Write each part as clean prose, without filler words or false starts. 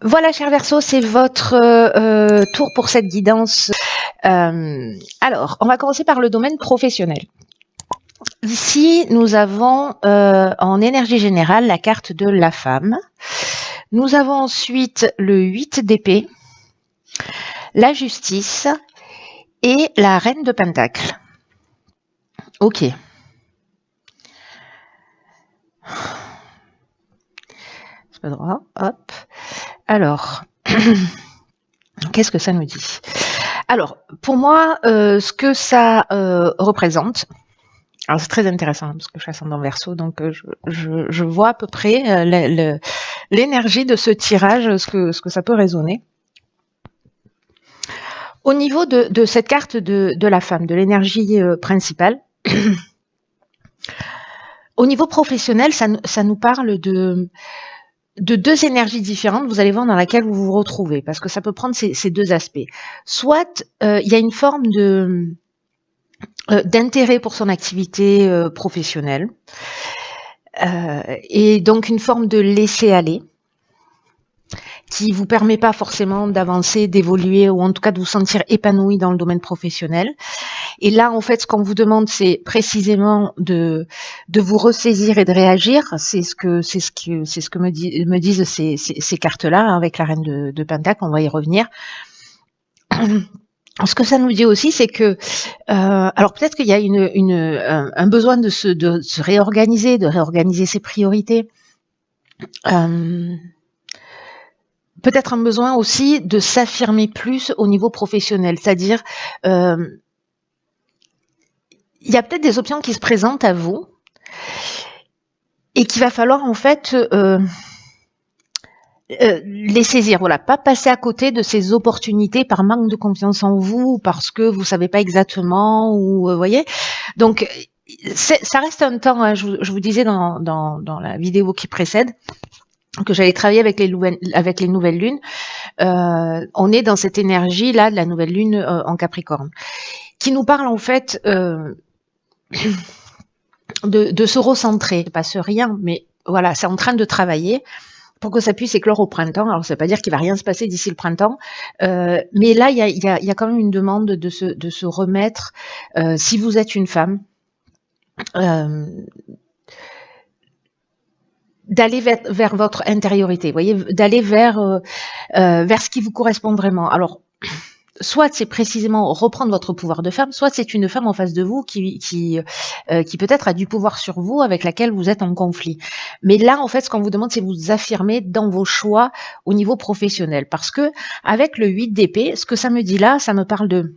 Voilà, cher Verseau, c'est votre tour pour cette guidance. Alors, on va commencer par le domaine professionnel. Ici, nous avons en énergie générale la carte de la femme. Nous avons ensuite le 8 d'épée, la justice et la reine de pentacle. Ok. C'est pas droit. Hop. Alors, qu'est-ce que ça nous dit? Alors, pour moi, ce que ça représente, alors c'est très intéressant parce que je suis ascendant Verseau, donc je vois à peu près l'énergie de ce tirage, ce que ça peut résonner. Au niveau de cette carte de la femme, de l'énergie principale, au niveau professionnel, ça nous parle de deux énergies différentes, vous allez voir, dans laquelle vous vous retrouvez, parce que ça peut prendre ces deux aspects. Soit il y a une forme d'intérêt pour son activité professionnelle, et donc une forme de laisser-aller, qui vous permet pas forcément d'avancer, d'évoluer, ou en tout cas de vous sentir épanoui dans le domaine professionnel. Et là, en fait, ce qu'on vous demande, c'est précisément de vous ressaisir et de réagir. C'est ce que me disent ces cartes-là, hein, avec la reine de Pentacle. On va y revenir. Ce que ça nous dit aussi, c'est que, alors peut-être qu'il y a un besoin de se réorganiser, de réorganiser ses priorités. Peut-être un besoin aussi de s'affirmer plus au niveau professionnel, c'est-à-dire il y a peut-être des options qui se présentent à vous et qu'il va falloir en fait les saisir, voilà, pas passer à côté de ces opportunités par manque de confiance en vous, parce que vous savez pas exactement, ou voyez. Donc ça reste un temps, hein, je vous disais dans la vidéo qui précède, que j'allais travailler avec les nouvelles lunes. On est dans cette énergie là de la nouvelle lune en Capricorne, qui nous parle en fait de se recentrer. C'est pas ce rien, mais voilà, c'est en train de travailler pour que ça puisse éclore au printemps. Alors ça veut pas dire qu'il va rien se passer d'ici le printemps, mais là il y a quand même une demande de se remettre, si vous êtes une femme, d'aller vers votre intériorité, vous voyez, d'aller vers ce qui vous correspond vraiment. Alors, soit c'est précisément reprendre votre pouvoir de femme, soit c'est une femme en face de vous qui peut-être a du pouvoir sur vous, avec laquelle vous êtes en conflit. Mais là, en fait, ce qu'on vous demande, c'est de vous affirmer dans vos choix au niveau professionnel. Parce que avec le 8 d'épée, ce que ça me dit là, ça me parle de...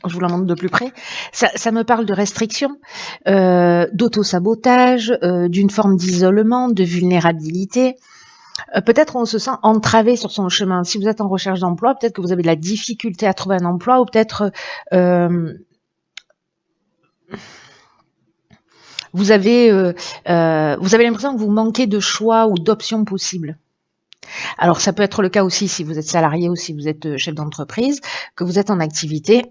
Je vous la montre de plus près. Ça me parle de restriction, d'auto-sabotage, d'une forme d'isolement, de vulnérabilité. Peut-être on se sent entravé sur son chemin. Si vous êtes en recherche d'emploi, peut-être que vous avez de la difficulté à trouver un emploi, ou peut-être vous avez l'impression que vous manquez de choix ou d'options possibles. Alors ça peut être le cas aussi si vous êtes salarié ou si vous êtes chef d'entreprise, que vous êtes en activité.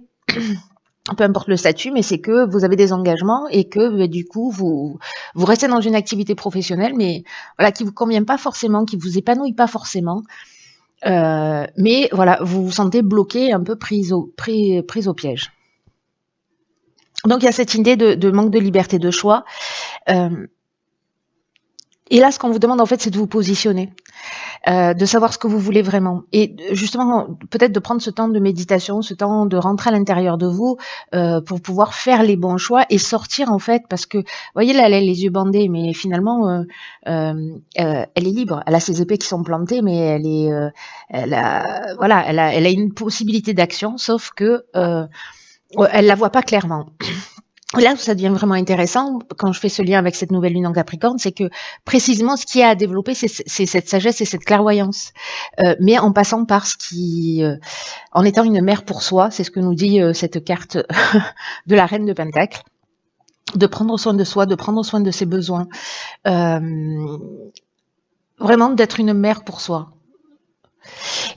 Peu importe le statut, mais c'est que vous avez des engagements et que du coup vous restez dans une activité professionnelle, mais voilà, qui vous convient pas forcément, qui vous épanouit pas forcément, mais voilà, vous vous sentez bloqué, un peu prise au piège. Donc il y a cette idée de manque de liberté de choix. Et là, ce qu'on vous demande en fait, c'est de vous positionner, de savoir ce que vous voulez vraiment, et justement peut-être de prendre ce temps de méditation, ce temps de rentrer à l'intérieur de vous, pour pouvoir faire les bons choix et sortir en fait, parce que vous voyez là, elle a les yeux bandés, mais finalement elle est libre, elle a ses épées qui sont plantées, mais elle a une possibilité d'action, sauf que elle la voit pas clairement. Là où ça devient vraiment intéressant, quand je fais ce lien avec cette nouvelle lune en Capricorne, c'est que précisément ce qui a à développer, c'est cette sagesse et cette clairvoyance, mais en passant par ce qui, en étant une mère pour soi, c'est ce que nous dit cette carte de la reine de Pentacle, de prendre soin de soi, de prendre soin de ses besoins, vraiment d'être une mère pour soi.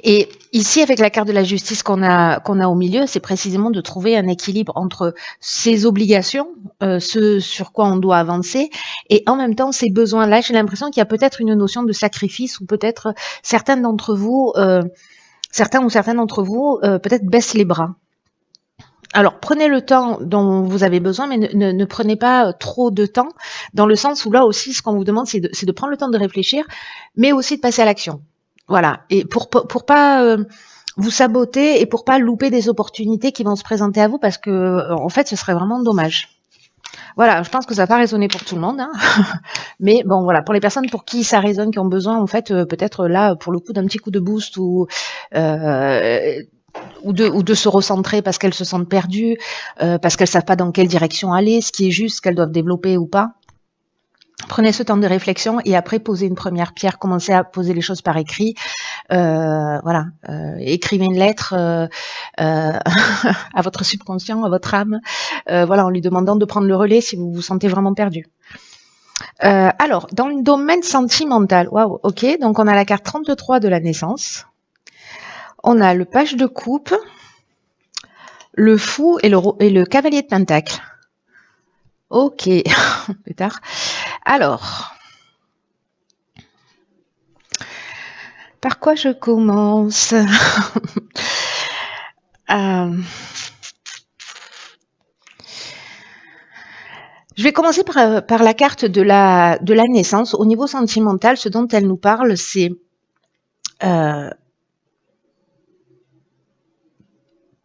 Et ici, avec la carte de la justice qu'on a au milieu, c'est précisément de trouver un équilibre entre ses obligations, ce sur quoi on doit avancer, et en même temps ses besoins. Là, j'ai l'impression qu'il y a peut-être une notion de sacrifice, ou peut-être certains d'entre vous, certains ou certaines d'entre vous, peut-être baissent les bras. Alors, prenez le temps dont vous avez besoin, mais ne prenez pas trop de temps, dans le sens où là aussi, ce qu'on vous demande, c'est de prendre le temps de réfléchir, mais aussi de passer à l'action. Voilà. Et pour pas vous saboter et pour pas louper des opportunités qui vont se présenter à vous, parce que en fait, ce serait vraiment dommage. Voilà, je pense que ça va pas résonner pour tout le monde, hein. Mais bon, voilà, pour les personnes pour qui ça résonne, qui ont besoin, en fait, peut-être là, pour le coup, d'un petit coup de boost ou de se recentrer parce qu'elles se sentent perdues, parce qu'elles savent pas dans quelle direction aller, ce qui est juste, ce qu'elles doivent développer ou pas. Prenez ce temps de réflexion et après posez une première pierre, commencez à poser les choses par écrit. Voilà, écrivez une lettre à votre subconscient, à votre âme, voilà, en lui demandant de prendre le relais si vous vous sentez vraiment perdu. Alors, dans le domaine sentimental, waouh, ok, donc on a la carte 33 de la naissance. On a le page de coupe, le fou et le cavalier de pentacle. Ok, plus tard. Alors, par quoi je commence? Je vais commencer par la carte de la naissance. Au niveau sentimental, ce dont elle nous parle, c'est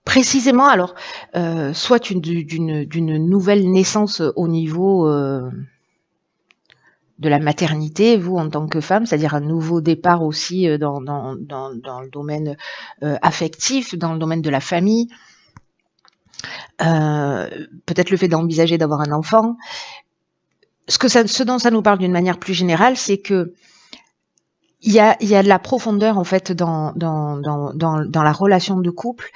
précisément, alors, soit d'une nouvelle naissance au niveau de la maternité, vous en tant que femme, c'est-à-dire un nouveau départ aussi dans le domaine affectif, dans le domaine de la famille, peut-être le fait d'envisager d'avoir un enfant. Ce dont ça nous parle d'une manière plus générale, c'est que il y a de la profondeur en fait dans la relation de couple,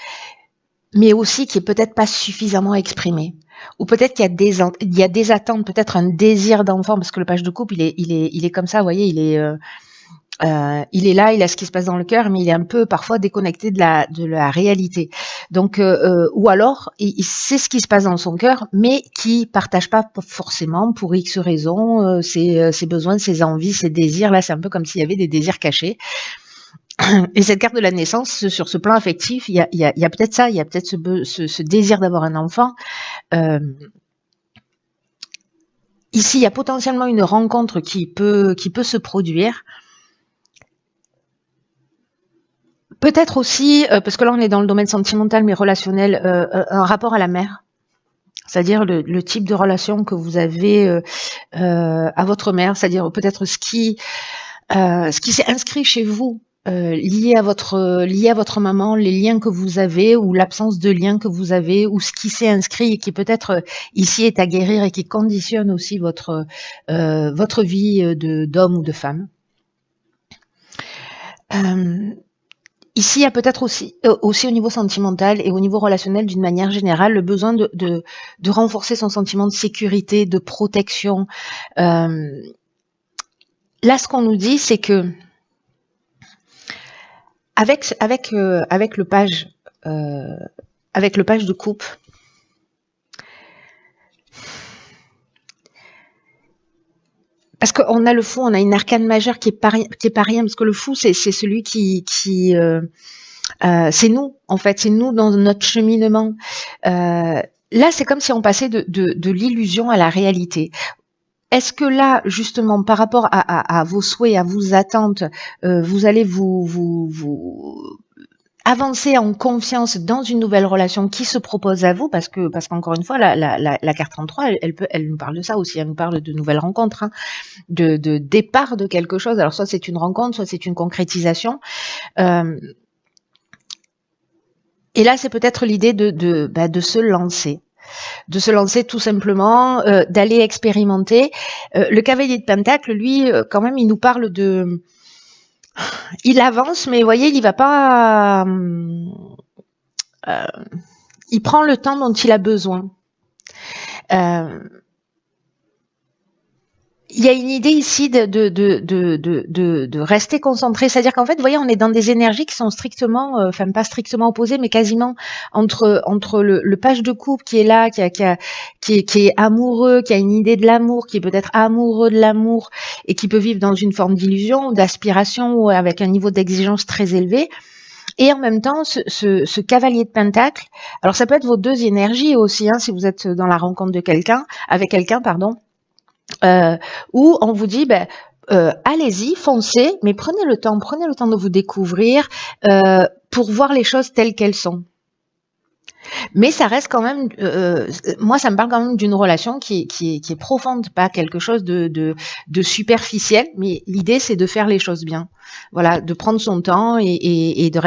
mais aussi qui est peut-être pas suffisamment exprimée. Ou peut-être qu'il y a des attentes, peut-être un désir d'enfant, parce que le page de couple, il est comme ça, vous voyez, il est là, il a ce qui se passe dans le cœur, mais il est un peu parfois déconnecté de la réalité. Donc, ou alors, il sait ce qui se passe dans son cœur, mais qui partage pas forcément pour X raisons ses besoins, ses envies, ses désirs. Là, c'est un peu comme s'il y avait des désirs cachés. Et cette carte de la naissance, sur ce plan affectif, il y a peut-être ça, il y a peut-être ce désir d'avoir un enfant. Ici, il y a potentiellement une rencontre qui peut se produire. Peut-être aussi, parce que là on est dans le domaine sentimental mais relationnel, un rapport à la mère. C'est-à-dire le type de relation que vous avez à votre mère, c'est-à-dire peut-être ce qui s'est inscrit chez vous, lié à votre maman, les liens que vous avez ou l'absence de liens que vous avez, ou ce qui s'est inscrit et qui peut-être ici est à guérir et qui conditionne aussi votre vie d'homme ou de femme. Ici, il y a peut-être aussi au niveau sentimental et au niveau relationnel d'une manière générale, le besoin de renforcer son sentiment de sécurité, de protection. Là, ce qu'on nous dit, c'est que avec le page de coupe, parce qu'on a le fou, on a une arcane majeure qui est pas rien, parce que le fou, c'est celui qui c'est nous, en fait, c'est nous dans notre cheminement. Là, c'est comme si on passait de l'illusion à la réalité. Est-ce que là, justement, par rapport à vos souhaits, à vos attentes, vous allez vous avancer en confiance dans une nouvelle relation qui se propose à vous, parce qu'encore une fois, la carte 33, elle nous parle de ça aussi, elle nous parle de nouvelles rencontres, hein, de départ de quelque chose. Alors soit c'est une rencontre, soit c'est une concrétisation. Et là, c'est peut-être l'idée de se lancer. De se lancer tout simplement, d'aller expérimenter. Le cavalier de pentacle, lui, quand même, il nous parle de... Il avance, mais vous voyez, il va pas... il prend le temps dont il a besoin. il y a une idée ici de rester concentré. C'est-à-dire qu'en fait, vous voyez, on est dans des énergies qui sont strictement, enfin pas strictement opposées, mais quasiment entre le page de coupe qui est là, qui est amoureux, qui a une idée de l'amour, qui est peut-être amoureux de l'amour et qui peut vivre dans une forme d'illusion, d'aspiration ou avec un niveau d'exigence très élevé. Et en même temps, ce cavalier de pentacle, alors ça peut être vos deux énergies aussi, hein, si vous êtes dans la rencontre de quelqu'un, avec quelqu'un, pardon. Où on vous dit, allez-y, foncez, mais prenez le temps de vous découvrir pour voir les choses telles qu'elles sont. Mais ça reste quand même, moi ça me parle quand même d'une relation qui est profonde, pas quelque chose de superficiel, mais l'idée c'est de faire les choses bien. Voilà, de prendre son temps et de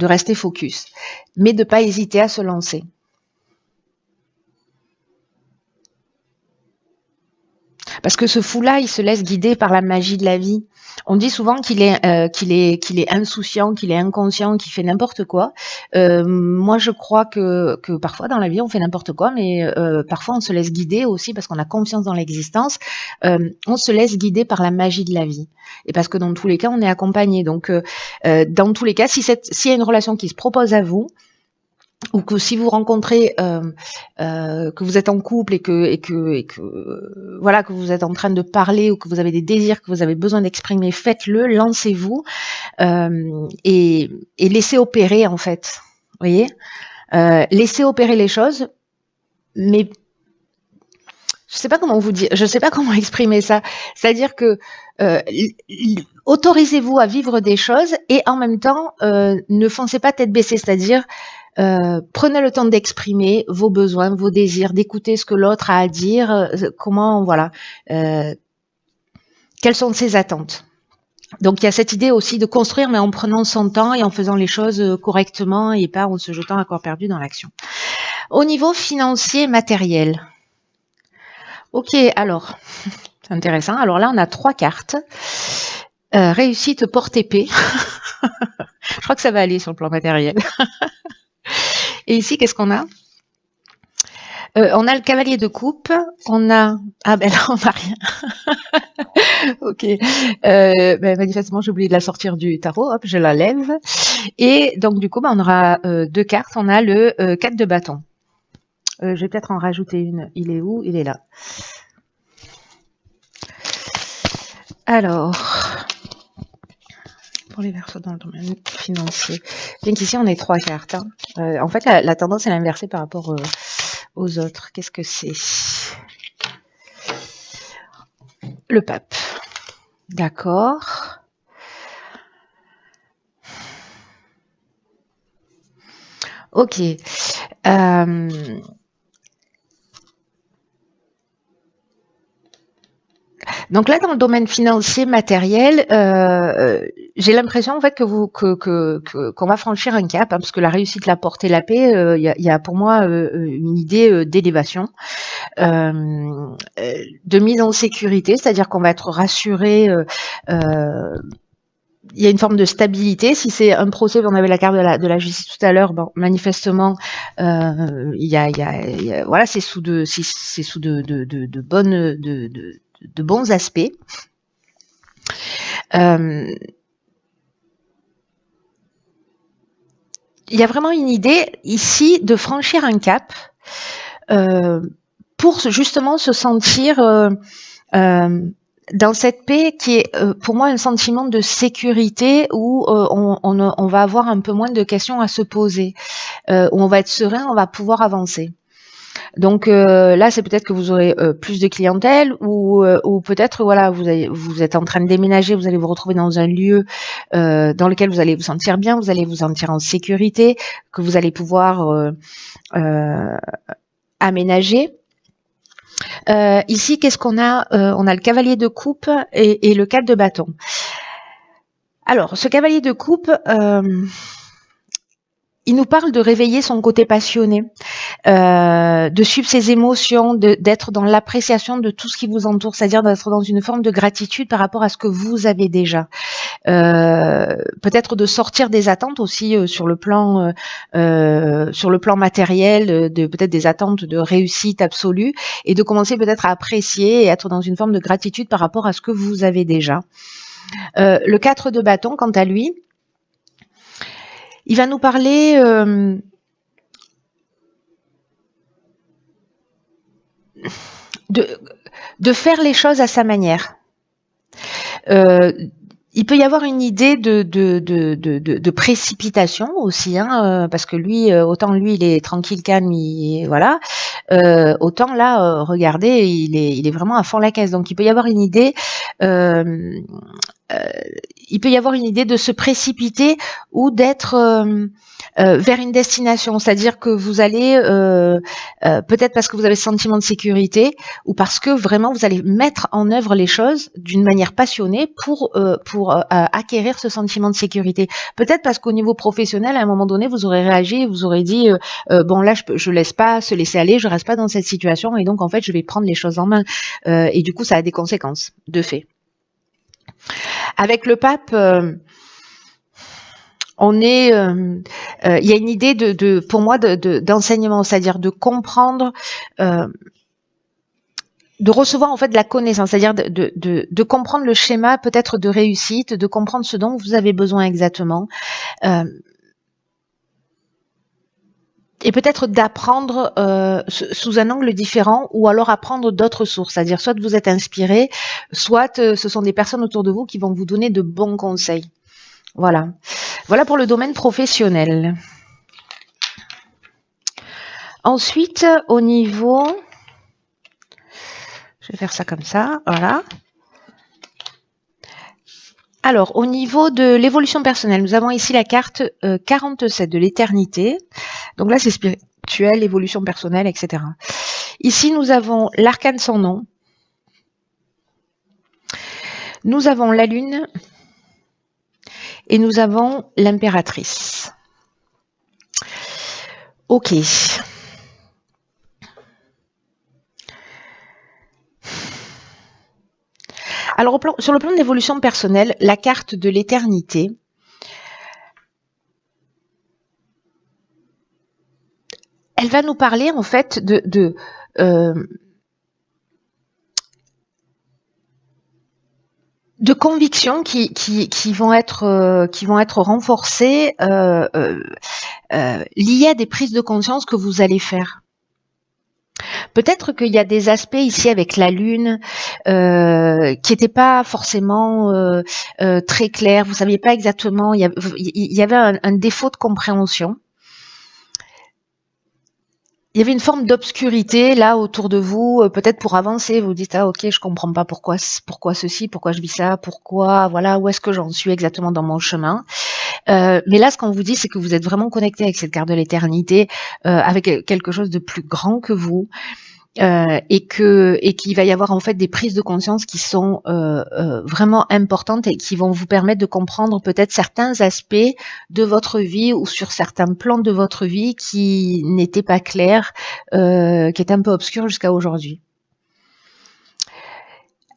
rester focus, mais de pas hésiter à se lancer. Parce que ce fou-là, il se laisse guider par la magie de la vie. On dit souvent qu'il est insouciant, qu'il est inconscient, qu'il fait n'importe quoi. Moi, je crois que parfois dans la vie, on fait n'importe quoi, mais parfois on se laisse guider aussi parce qu'on a confiance dans l'existence. On se laisse guider par la magie de la vie. Et parce que dans tous les cas, on est accompagné. Donc, dans tous les cas, s'il y a une relation qui se propose à vous, ou que si vous rencontrez que vous êtes en couple et que voilà, que vous êtes en train de parler ou que vous avez des désirs que vous avez besoin d'exprimer, faites-le, lancez-vous et laissez opérer en fait. Vous voyez, laissez opérer les choses, mais je sais pas comment vous dire, je sais pas comment exprimer ça. C'est-à-dire que autorisez-vous à vivre des choses et en même temps ne foncez pas tête baissée, c'est-à-dire prenez le temps d'exprimer vos besoins, vos désirs, d'écouter ce que l'autre a à dire, comment, voilà, quelles sont ses attentes. Donc il y a cette idée aussi de construire, mais en prenant son temps et en faisant les choses correctement et pas en se jetant à corps perdu dans l'action. Au niveau financier, matériel. Ok, alors, c'est intéressant. Alors là, on a 3 cartes. Réussite, porte épée. Je crois que ça va aller sur le plan matériel. Et ici, qu'est-ce qu'on a? On a le cavalier de coupe, on a... Ah ben là, on n'a rien. Ok. Manifestement, j'ai oublié de la sortir du tarot. Hop, je la lève. Et donc, du coup, on aura 2 cartes. On a le 4 de bâton. Je vais peut-être en rajouter une. Il est où? Il est là. Alors... pour les versos dans le domaine financier. Bien qu'ici, on ait 3 cartes. Hein. En fait, la tendance est l'inversée par rapport aux autres. Qu'est-ce que c'est? Le pape. D'accord. Ok. Donc là, dans le domaine financier, matériel, j'ai l'impression en fait qu'on va franchir un cap, hein, parce que la réussite, la portée, la paix, il y a pour moi une idée d'élévation, de mise en sécurité, c'est-à-dire qu'on va être rassuré. Il y a une forme de stabilité. Si c'est un procès, on avait la carte de la justice tout à l'heure, bon, manifestement, il y a voilà, c'est sous de bons aspects. Il y a vraiment une idée ici de franchir un cap pour justement se sentir dans cette paix qui est pour moi un sentiment de sécurité où on va avoir un peu moins de questions à se poser, où on va être serein, on va pouvoir avancer. Donc là, c'est peut-être que vous aurez plus de clientèle ou peut-être voilà, vous êtes en train de déménager, vous allez vous retrouver dans un lieu dans lequel vous allez vous sentir bien, vous allez vous sentir en sécurité, que vous allez pouvoir aménager. Ici, qu'est-ce qu'on a? On a le cavalier de coupe et le 4 de bâton. Alors, ce cavalier de coupe, il nous parle de réveiller son côté passionné, de suivre ses émotions, d'être dans l'appréciation de tout ce qui vous entoure, c'est-à-dire d'être dans une forme de gratitude par rapport à ce que vous avez déjà. peut-être de sortir des attentes aussi sur le plan matériel, peut-être des attentes de réussite absolue, et de commencer peut-être à apprécier et être dans une forme de gratitude par rapport à ce que vous avez déjà. Le 4 de bâton, quant à lui, il va nous parler de faire les choses à sa manière. Il peut y avoir une idée de précipitation aussi, hein, parce que lui, autant lui, il est tranquille, calme, voilà. Autant là, regardez, il est vraiment à fond la caisse. Donc il peut y avoir une idée. Il peut y avoir une idée de se précipiter ou d'être vers une destination, c'est-à-dire que vous allez peut-être parce que vous avez ce sentiment de sécurité ou parce que vraiment vous allez mettre en œuvre les choses d'une manière passionnée pour acquérir ce sentiment de sécurité. Peut-être parce qu'au niveau professionnel, à un moment donné, vous aurez réagi, vous aurez dit bon là je laisse pas se laisser aller, je reste pas dans cette situation et donc en fait je vais prendre les choses en main et du coup ça a des conséquences de fait. Avec le pape, on est, il y a une idée pour moi d'enseignement, c'est-à-dire de comprendre, de recevoir en fait de la connaissance, c'est-à-dire de comprendre le schéma peut-être de réussite, de comprendre ce dont vous avez besoin exactement, et peut-être d'apprendre sous un angle différent ou alors apprendre d'autres sources, c'est-à-dire soit vous êtes inspiré, soit ce sont des personnes autour de vous qui vont vous donner de bons conseils. Voilà. Voilà pour le domaine professionnel. Ensuite, au niveau... Je vais faire ça comme ça, voilà. Alors, au niveau de l'évolution personnelle, nous avons ici la carte 47 de l'éternité. Donc là, c'est spirituel, évolution personnelle, etc. Ici, nous avons l'arcane sans nom. Nous avons la lune. Et nous avons l'impératrice. Ok. Alors, sur le plan de l'évolution personnelle, la carte de l'éternité, elle va nous parler en fait de convictions qui vont être renforcées liées à des prises de conscience que vous allez faire. Peut-être qu'il y a des aspects ici avec la lune qui n'étaient pas forcément très clairs. Vous saviez pas exactement. Il y avait un défaut de compréhension. Il y avait une forme d'obscurité là autour de vous, peut-être pour avancer, vous dites ah ok je comprends pas pourquoi ceci, pourquoi je vis ça, pourquoi voilà où est-ce que j'en suis exactement dans mon chemin. Mais là ce qu'on vous dit c'est que vous êtes vraiment connecté avec cette carte de l'éternité, avec quelque chose de plus grand que vous. Et qu'il va y avoir en fait des prises de conscience qui sont vraiment importantes et qui vont vous permettre de comprendre peut-être certains aspects de votre vie ou sur certains plans de votre vie qui n'étaient pas clairs, qui étaient un peu obscurs jusqu'à aujourd'hui.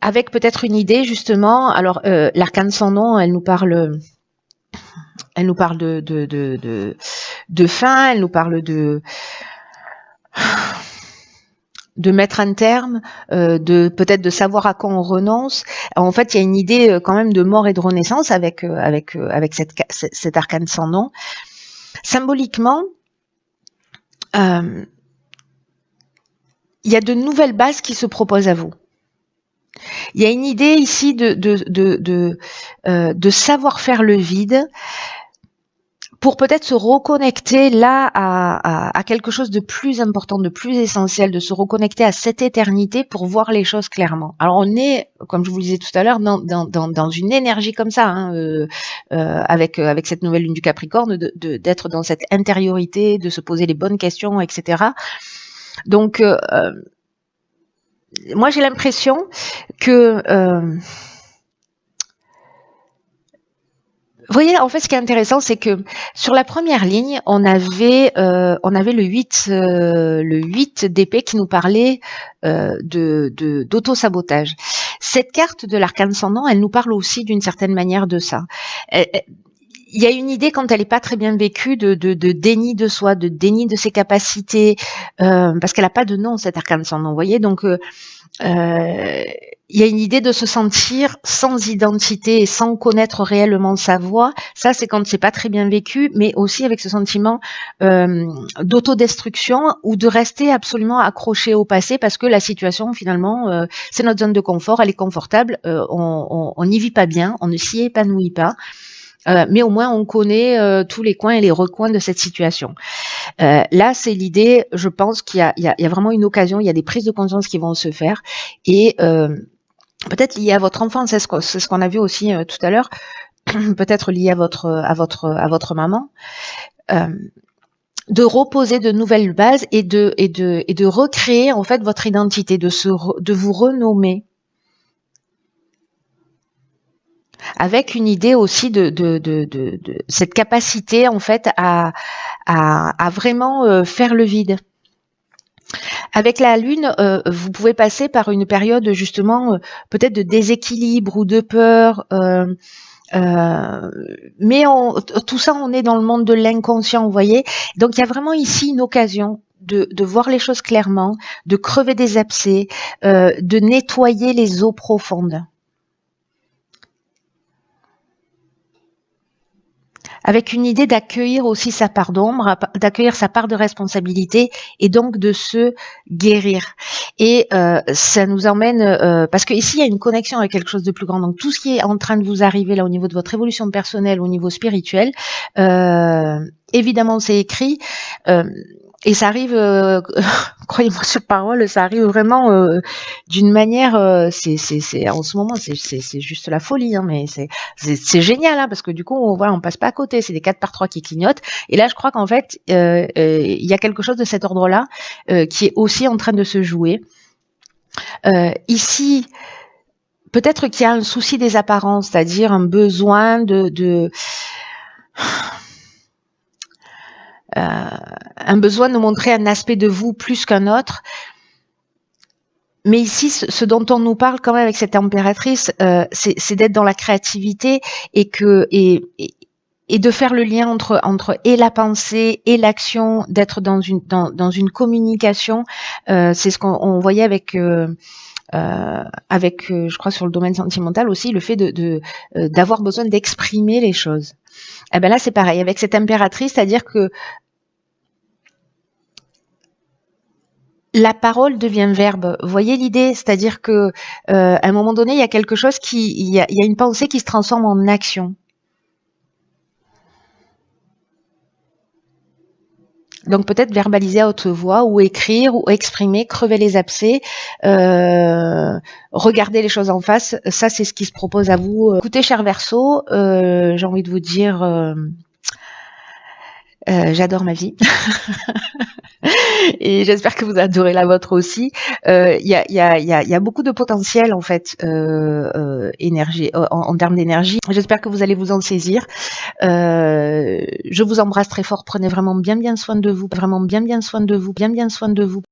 Avec peut-être une idée justement, alors l'arcane sans nom, elle nous parle de fin, elle nous parle de mettre un terme, peut-être de savoir à quoi on renonce. En fait, il y a une idée quand même de mort et de renaissance avec cet arcane sans nom. Symboliquement, il y a de nouvelles bases qui se proposent à vous. Il y a une idée ici de savoir faire le vide, pour peut-être se reconnecter là à quelque chose de plus important, de plus essentiel, de se reconnecter à cette éternité pour voir les choses clairement. Alors on est, comme je vous le disais tout à l'heure, dans une énergie comme ça, hein, avec cette nouvelle lune du Capricorne, d'être dans cette intériorité, de se poser les bonnes questions, etc. Donc moi j'ai l'impression que vous voyez, en fait, ce qui est intéressant, c'est que sur la première ligne, on avait le 8 d'épée qui nous parlait d'auto-sabotage. Cette carte de l'arcane ascendant, elle nous parle aussi d'une certaine manière de ça. Il y a une idée, quand elle n'est pas très bien vécue, de déni de soi, de déni de ses capacités, parce qu'elle n'a pas de nom, cette arcane ascendant, vous voyez. Donc, il y a une idée de se sentir sans identité et sans connaître réellement sa voix. Ça, c'est quand c'est pas très bien vécu, mais aussi avec ce sentiment d'autodestruction ou de rester absolument accroché au passé parce que la situation, finalement, c'est notre zone de confort, elle est confortable, on n'y vit pas bien, on ne s'y épanouit pas. Mais au moins on connaît tous les coins et les recoins de cette situation. Là, c'est l'idée, je pense qu'il y a vraiment une occasion, il y a des prises de conscience qui vont se faire et peut-être liées à votre enfance, c'est ce qu'on a vu aussi tout à l'heure, peut-être lié à votre maman. De reposer de nouvelles bases et de recréer en fait votre identité, de vous renommer. Avec une idée aussi de cette capacité en fait à vraiment faire le vide. Avec la Lune, vous pouvez passer par une période justement peut-être de déséquilibre ou de peur, mais tout ça, on est dans le monde de l'inconscient, vous voyez. Donc il y a vraiment ici une occasion de voir les choses clairement, de crever des abcès, de nettoyer les eaux profondes. Avec une idée d'accueillir aussi sa part d'ombre, d'accueillir sa part de responsabilité et donc de se guérir. Et ça nous emmène, parce que ici il y a une connexion avec quelque chose de plus grand. Donc tout ce qui est en train de vous arriver là au niveau de votre évolution personnelle, au niveau spirituel, évidemment c'est écrit. Et ça arrive, croyez-moi sur parole, ça arrive vraiment d'une manière, c'est en ce moment c'est juste la folie, hein, mais c'est génial, hein, parce que du coup on passe pas à côté, c'est des 4x3 qui clignotent. Et là je crois qu'en fait il y a quelque chose de cet ordre-là qui est aussi en train de se jouer. Ici, peut-être qu'il y a un souci des apparences, c'est-à-dire un besoin un besoin de montrer un aspect de vous plus qu'un autre. Mais ici, ce dont on nous parle quand même avec cette impératrice, c'est d'être dans la créativité et de faire le lien entre et la pensée et l'action, d'être dans une communication. C'est ce qu'on voyait avec je crois sur le domaine sentimental aussi, le fait d'avoir besoin d'exprimer les choses. Et ben là c'est pareil avec cette impératrice, c'est-à-dire que la parole devient verbe. Vous voyez l'idée, c'est-à-dire que à un moment donné, il y a quelque chose il y a une pensée qui se transforme en action. Donc peut-être verbaliser à haute voix ou écrire ou exprimer, crever les abcès, regarder les choses en face. Ça, c'est ce qui se propose à vous. Écoutez, cher Verseau, j'ai envie de vous dire, j'adore ma vie. Et j'espère que vous adorez la vôtre aussi. Il y a beaucoup de potentiel en fait, énergie, en termes d'énergie. J'espère que vous allez vous en saisir. Je vous embrasse très fort. Prenez vraiment bien soin de vous. Vraiment bien soin de vous. Bien soin de vous.